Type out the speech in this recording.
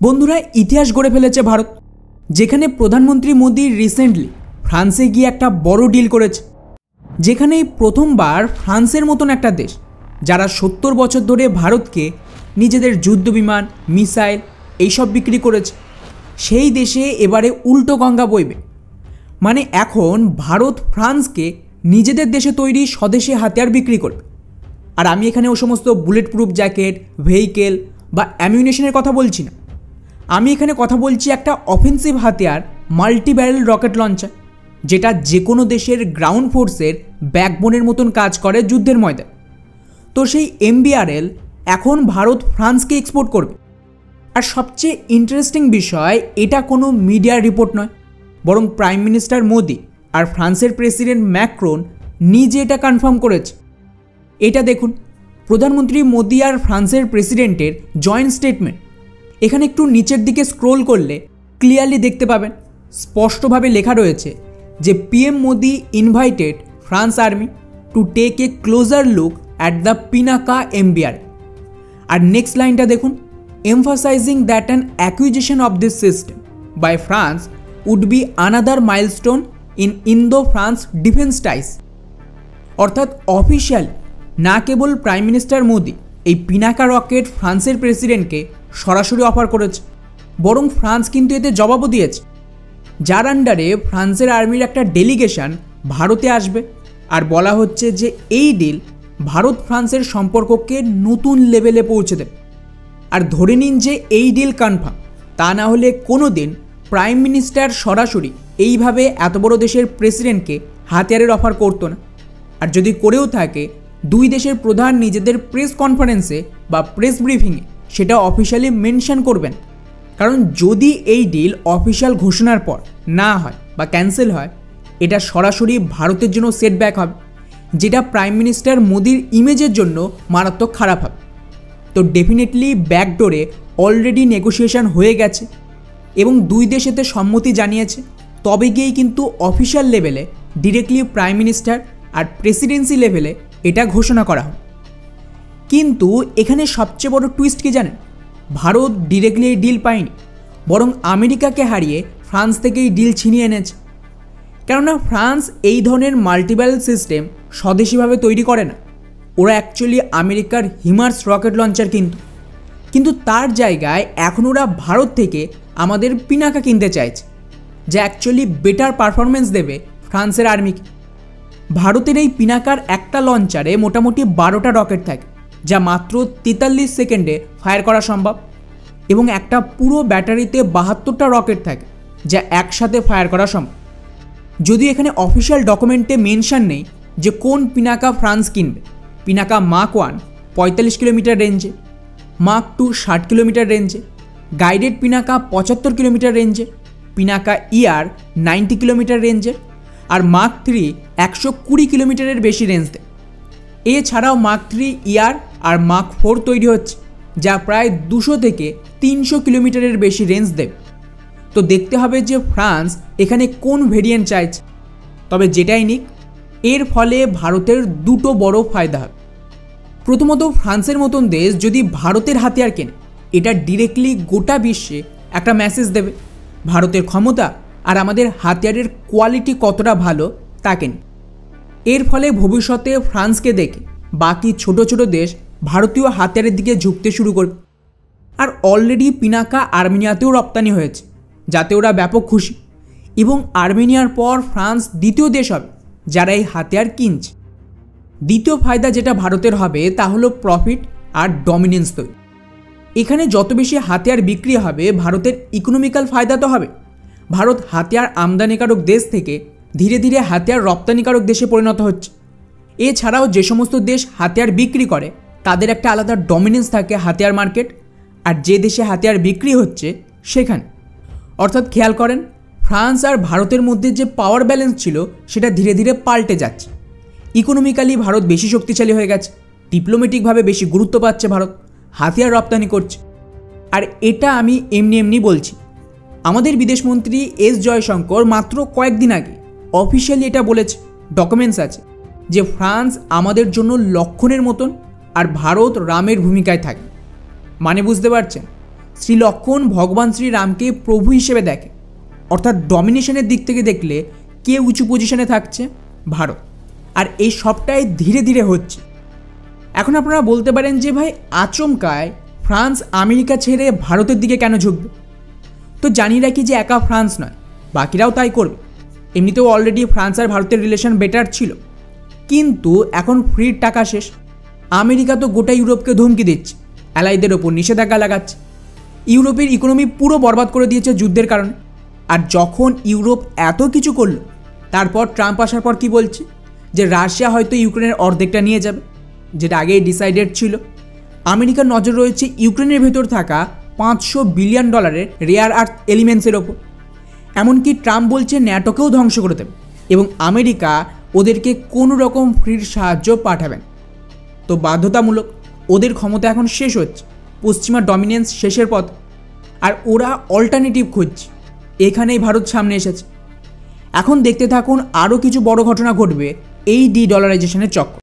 বন্ধুরা, ইতিহাস গড়ে ফেলেছে ভারত, যেখানে প্রধানমন্ত্রী মোদি রিসেন্টলি ফ্রান্সে গিয়ে একটা বড় ডিল করেছে, যেখানে প্রথমবার ফ্রান্সের মতন একটা দেশ, যারা 70 বছর ধরে ভারতকে নিজেদের যুদ্ধ বিমান, মিসাইল এইসব বিক্রি করেছে, সেই দেশে এবারে উল্টো গঙ্গা বইবে। মানে এখন ভারত ফ্রান্সকে নিজেদের দেশে তৈরি স্বদেশি হাতিয়ার বিক্রি করবে। আর আমি এখানে ও সমস্ত বুলেট প্রুফ জ্যাকেট, ভেহিকেল বা অ্যামিউনেশনের কথা বলছি না, আমি এখানে কথা বলছি একটা অফেন্সিভ হাতিয়ার, মাল্টি ব্যারেল রকেট লঞ্চার, যেটা যে কোনো দেশের গ্রাউন্ড ফোর্সের ব্যাকবোনের মতন কাজ করে যুদ্ধের ময়দানে। তো সেই MBRL এখন ভারত ফ্রান্সকে এক্সপোর্ট করবে। আর সবচেয়ে ইন্টারেস্টিং বিষয়, এটা কোনো মিডিয়ার রিপোর্ট নয়, বরং প্রাইম মিনিস্টার মোদি আর ফ্রান্সের প্রেসিডেন্ট ম্যাক্রন নিজে এটা কনফার্ম করেছে। এটা দেখুন, প্রধানমন্ত্রী মোদি আর ফ্রান্সের প্রেসিডেন্টের জয়েন্ট স্টেটমেন্ট। এখানে একটু নিচের দিকে স্ক্রোল করলে ক্লিয়ারলি দেখতে পাবেন, স্পষ্টভাবে লেখা রয়েছে যে PM Modi invited France army to take a closer look at the Pinaka MBRL। আর নেক্সট লাইনটা দেখুন, emphasising that an acquisition of this system by France would be another milestone in Indo France defence ties. অর্থাৎ official না কেবল prime minister Modi এই Pinaka rocket ফ্রান্সের প্রেসিডেন্টকে সরাসরি offer করেছে, বরং ফ্রান্স কিন্তু এতে জবাবও দিয়েছে, যার আন্ডারে ফ্রান্সের আর্মির একটা ডেলিগেশন ভারতে আসবে। আর বলা হচ্ছে যে এই ডিল ভারত ফ্রান্সের সম্পর্ককে নতুন লেভেলে পৌঁছে দেবে। আর ধরে নিন যে এই ডিল কনফার্ম, তা না হলে কোনো দিন প্রাইম মিনিস্টার সরাসরি এইভাবে এত বড় দেশের প্রেসিডেন্টকে হাতিয়ারের অফার করতো না। আর যদি করেও থাকে, দুই দেশের প্রধান নিজেদের প্রেস কনফারেন্সে বা প্রেস ব্রিফিংয়ে সেটা অফিশিয়ালি মেনশন করবেন। কারণ যদি এই ডিল অফিশিয়াল ঘোষণার পর না হয় বা ক্যান্সেল হয়, এটা সরাসরি ভারতের জন্য সেটব্যাক হবে, যেটা প্রাইম মিনিস্টার মোদির ইমেজের জন্য মারাত্মক খারাপ হবে। তো ডেফিনেটলি ব্যাকডোরে অলরেডি নেগোসিয়েশন হয়ে গেছে এবং দুই দেশ এতে সম্মতি জানিয়েছে, তবে গিয়েই কিন্তু অফিশিয়াল লেভেলে ডিরেক্টলি প্রাইম মিনিস্টার আর প্রেসিডেন্সি লেভেলে এটা ঘোষণা করা হয়। কিন্তু এখানে সবচেয়ে বড় টুইস্ট কি জানেন? ভারত ডিরেক্টলি এই ডিল পায়নি, বরং আমেরিকাকে হারিয়ে ফ্রান্স থেকে এই ডিল ছিনিয়ে এনেছে। কেননা ফ্রান্স এই ধরনের মাল্টিব্যারেল সিস্টেম স্বদেশিভাবে তৈরি করে না, ওরা অ্যাকচুয়ালি আমেরিকার হিমার্স রকেট লঞ্চার কিন্তু তার জায়গায় এখন ওরা ভারত থেকে আমাদের পিনাকা কিনতে চাইছে, যা অ্যাকচুয়ালি বেটার পারফরমেন্স দেবে ফ্রান্সের আর্মিকে। ভারতের এই পিনাকার একটা লঞ্চারে মোটামুটি 12টা রকেট থাকে, যা মাত্র 43 সেকেন্ডে ফায়ার করা সম্ভব, এবং একটা পুরো ব্যাটারিতে 72টা রকেট থাকে, যা একসাথে ফায়ার করা সম্ভব। যদিও এখানে অফিসিয়াল ডকুমেন্টে মেনশন নেই যে কোন পিনাকা ফ্রান্স কিনবে। পিনাকা মাক 1 45 কিলোমিটার রেঞ্জে, মাক 2 60 কিলোমিটার রেঞ্জে, গাইডেড পিনাকা 75 কিলোমিটার রেঞ্জে, পিনাকা ER 90 কিলোমিটার রেঞ্জের, আর মাক 3 120 কিলোমিটারের বেশি রেঞ্জ দেয়। এছাড়াও মাক 3 ER আর মাক 4 তৈরি হচ্ছে, যা প্রায় 200 থেকে 300 কিলোমিটারের বেশি রেঞ্জ দেবে। তো দেখতে হবে যে ফ্রান্স এখানে কোন ভেরিয়েন্ট চাইছে। তবে যেটাই নিক, এর ফলে ভারতের দুটো বড় ফায়দা হবে। প্রথমত, ফ্রান্সের মতন দেশ যদি ভারতের হাতিয়ার কেনে, এটা ডিরেক্টলি গোটা বিশ্বে একটা মেসেজ দেবে ভারতের ক্ষমতা আর আমাদের হাতিয়ারের কোয়ালিটি কতটা ভালো তাকে নিয়ে। এর ফলে ভবিষ্যতে ফ্রান্সকে দেখে বাকি ছোট ছোট দেশ ভারতীয় হাতিয়ারের দিকে ঝুঁকতে শুরু করবে। আর অলরেডি পিনাকা আর্মেনিয়াতেও রপ্তানি হয়েছে, যাতে ওরা ব্যাপক খুশি, এবং আর্মেনিয়ার পর ফ্রান্স দ্বিতীয় দেশ হবে যারা এই হাতিয়ার কিনছে। দ্বিতীয় ফায়দা যেটা ভারতের হবে তা হলো প্রফিট আর ডমিনেন্স তৈরি। এখানে যত বেশি হাতিয়ার বিক্রি হবে, ভারতের ইকোনমিক্যাল ফায়দা তো হবে। ভারত হাতিয়ার আমদানিকারক দেশ থেকে ধীরে ধীরে হাতিয়ার রপ্তানিকারক দেশে পরিণত হচ্ছে। এছাড়াও যে সমস্ত দেশ হাতিয়ার বিক্রি করে, তাদের একটা আলাদা ডমিনেন্স থাকে হাতিয়ার মার্কেট, আর যে দেশে হাতিয়ার বিক্রি হচ্ছে সেখানে। অর্থাৎ খেয়াল করেন, ফ্রান্স আর ভারতের মধ্যে যে পাওয়ার ব্যালেন্স ছিল সেটা ধীরে ধীরে পাল্টে যাচ্ছে। ইকোনমিক্যালি ভারত বেশি শক্তিশালী হয়ে গেছে, ডিপ্লোম্যাটিকভাবে বেশি গুরুত্ব পাচ্ছে ভারত, হাতিয়ার রপ্তানি করছে। আর এটা আমি এমনি বলছি, আমাদের বিদেশমন্ত্রী S জয়শঙ্কর মাত্র কয়েকদিন আগে অফিসিয়ালি এটা বলেছে, ডকুমেন্টস আছে, যে ফ্রান্স আমাদের জন্য লক্ষণের মতন আর ভারত রামের ভূমিকায় থাকে। মানে বুঝতে পারছেন, শ্রীলক্ষণ ভগবান শ্রীরামকে প্রভু হিসেবে দেখে। অর্থাৎ ডমিনেশনের দিক থেকে দেখলে কে উঁচু পজিশনে থাকছে? ভারত। আর এই সবটাই ধীরে ধীরে হচ্ছে। এখন আপনারা বলতে পারেন যে ভাই আচমকায় ফ্রান্স আমেরিকা ছেড়ে ভারতের দিকে কেন ঝুঁকবে? তো জানিয়ে রাখি যে একা ফ্রান্স নয়, বাকিরাও তাই করবে। এমনিতেও অলরেডি ফ্রান্স আর ভারতের রিলেশন বেটার ছিল, কিন্তু এখন ফ্রির টাকা শেষ। আমেরিকা তো গোটা ইউরোপকে ধমকি দিচ্ছে, অ্যালাইদের ওপর নিষেধাজ্ঞা লাগাচ্ছে। ইউরোপের ইকোনমি পুরো বরবাদ করে দিয়েছে যুদ্ধের কারণে। আর যখন ইউরোপ এত কিছু করলো, তারপর ট্রাম্প আসার পর কি বলছে? যে রাশিয়া হয়তো ইউক্রেনের অর্ধেকটা নিয়ে যাবে, যেটা আগেই ডিসাইডেড ছিল। আমেরিকার নজর রয়েছে ইউক্রেনের ভেতর থাকা $500 বিলিয়ন রেয়ার আর্থ এলিমেন্টসের ওপর। এমনকি ট্রাম্প বলছে ন্যাটোকেও ধ্বংস করে দেবে এবং আমেরিকা ওদেরকে কোনো রকম ফ্রির সাহায্য পাঠাবেন। তো বাধ্যতামূলক ওদের ক্ষমতা এখন শেষ হচ্ছে, পশ্চিমা ডমিনেন্স শেষের পথ। আর ওরা অল্টারনেটিভ খুঁজছে। এখানেই ভারত সামনে এসেছে। এখন দেখতে থাকুন আরও কিছু বড় ঘটনা ঘটবে এই ডি ডলারাইজেশনের চক্কর।